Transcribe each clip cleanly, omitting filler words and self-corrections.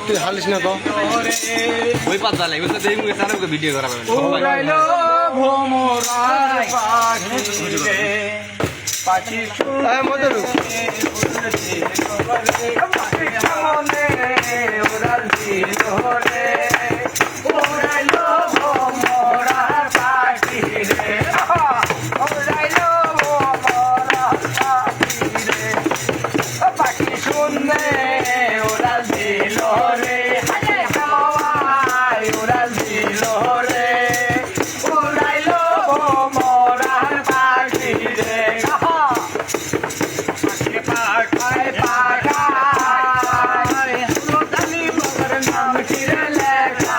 তুই হালিস না তো ওই পাতা লাগবে তো দেই মুখে সারা ভিডিও করা যাবে উড়াইলো ভোমরার পাখি রে পাখি মধ্যে উড়াল দিল রে উড়াইলো ভোমরার পাখি রে উড়াইলো ভোমরার পাখি রে পাখি শুনলে উড়াল দিল রে হাওয়ায় উড়াল দিল রে উড়াইলো ভোমরার পাখি রে পাখি পাখায় পাখায় তালি বাবার নাম চিরে লেখা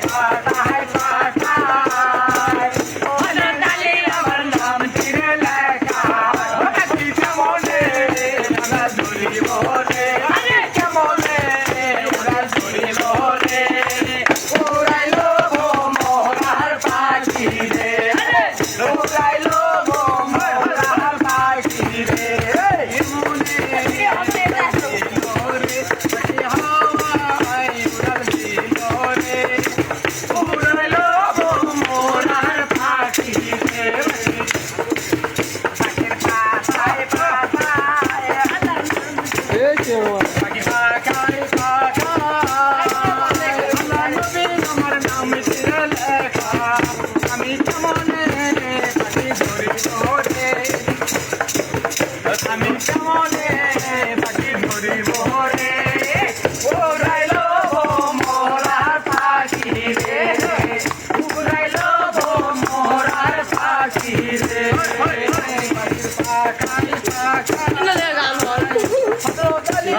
পাখায় পাখায় তালি বাবার নাম চিরে লেখা পাখি কেমনে ওরা ধরিব রে কেমনে ওরা ধরিব রে উড়াইলো ভোমরার পাখি রে উড়াইলো ভোমরার পাখি রে মনে হাওয়ায় উড়াল দিল রে উড়াইলো ভোমরার পাখি রে পাখির পাখায় পাখায় এই যে পাখি পাখায় পাখায় আল্লাহ নবী আমার নাম চিরে লেখা আমি কেমনে পাখি ধরিব রে আমি কেমনে পাখি ধরিব রে উড়াইলো ভোমরার পাখি রে উড়াইলো ভোমরার পাখি রে পাখির পাখায় পাখায়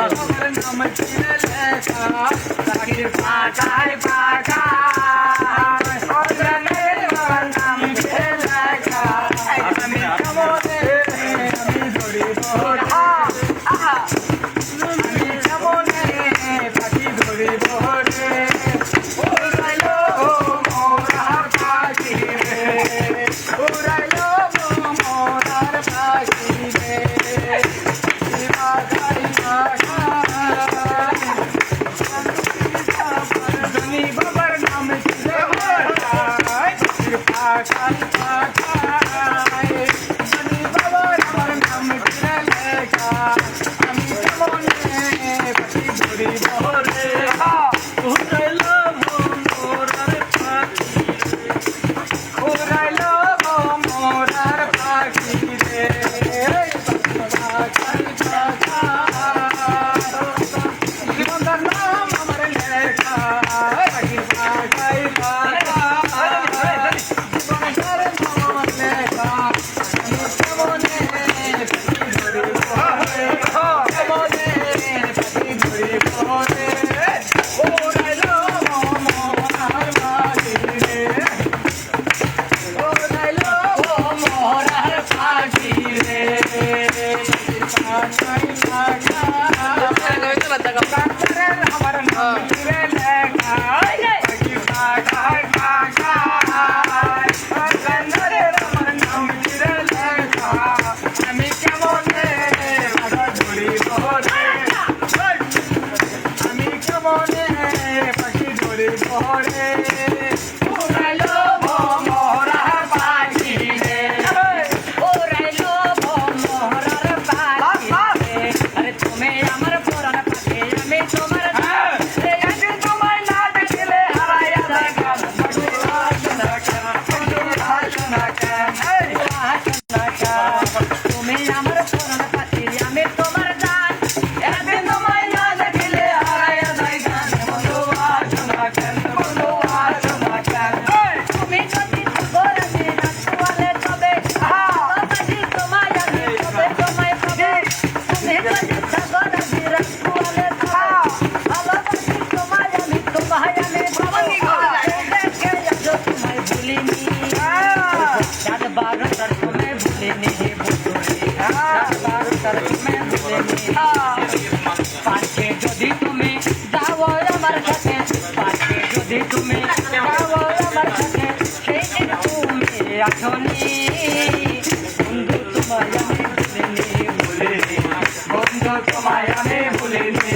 আমার নাম চিরে লেখা পাখির পাখায় পাখায় আমার নাম চিরে লেখা আমি কেমনে আমি ধরিব রে আমি কেমনে পাখি ধরিব রে উড়াইলো ভোমরার পাখি রে উড়াইলো ভোমরার পাখি রে পাখায় পাখায় ধনী বাবার নাম চিরে পাখায় পাখায় ধনী বাবার আমার নাম চিরে লেখা আমি কেমনে পাখি ধরিব রে উড়াইলো ভোমরার পাখি রে উড়াইলো ভোমরার পাখি রে পাখায় পাখায় জীবনদার নাম আমার লেখা পাখির পাখায় পাখায় জীবনদার নাম আমার লেখা আমি কেমনে পাখি ধরিব রে কেমনে পাখি ধরিব রে উড়াইলো ভোমরার পাখি রে উড়াইলো ভোমরার পাখি রে পাখায় পাখায় আমার নাম চিরে লেখা পাখি পাখায় পাখায় আমার নাম চিরে লেখা আমি কেমনে পাখি ধরিব রে আমি কেমনে পাখি ধরিব রে উড়াইলো ভোমরার পাখি রে উড়াইলো ভোমরার পাখি রে আরে তুমি আমার পরাণ পাখি আমি তোমার আমি তোমার না দেখলে হারাইয়া যায় গান তুমি আমার পরাণ পাখি আমি তোমার গান একদিন তোমায় না দেখলে হারাইয়া যায় গান বন্ধু আসনা কেন তুমি যদি গোরানি রাখওয়ালে তবে বাবাজি তোমায় আমি তবে তোমায় পাবে তুমি যদি গোরানি রাখওয়ালে তবে বাবাজি তোমায় আমি পাবে দেখে যাও তোমায় ভুলিনি চাঁদ বারো তার তোমায় ভুলিনি হে বন্ধুরে চাঁদ বারো তার তোমায় ভুলিনি পাশে যদি তুমি যাও আমার সাথে পাশে যদি তুমি যাও আমার সাথে সেই দিন তুমি আসনি বন্ধু তোমায় আমি ভুলিনি বন্ধু তোমায় আমি ভুলিনি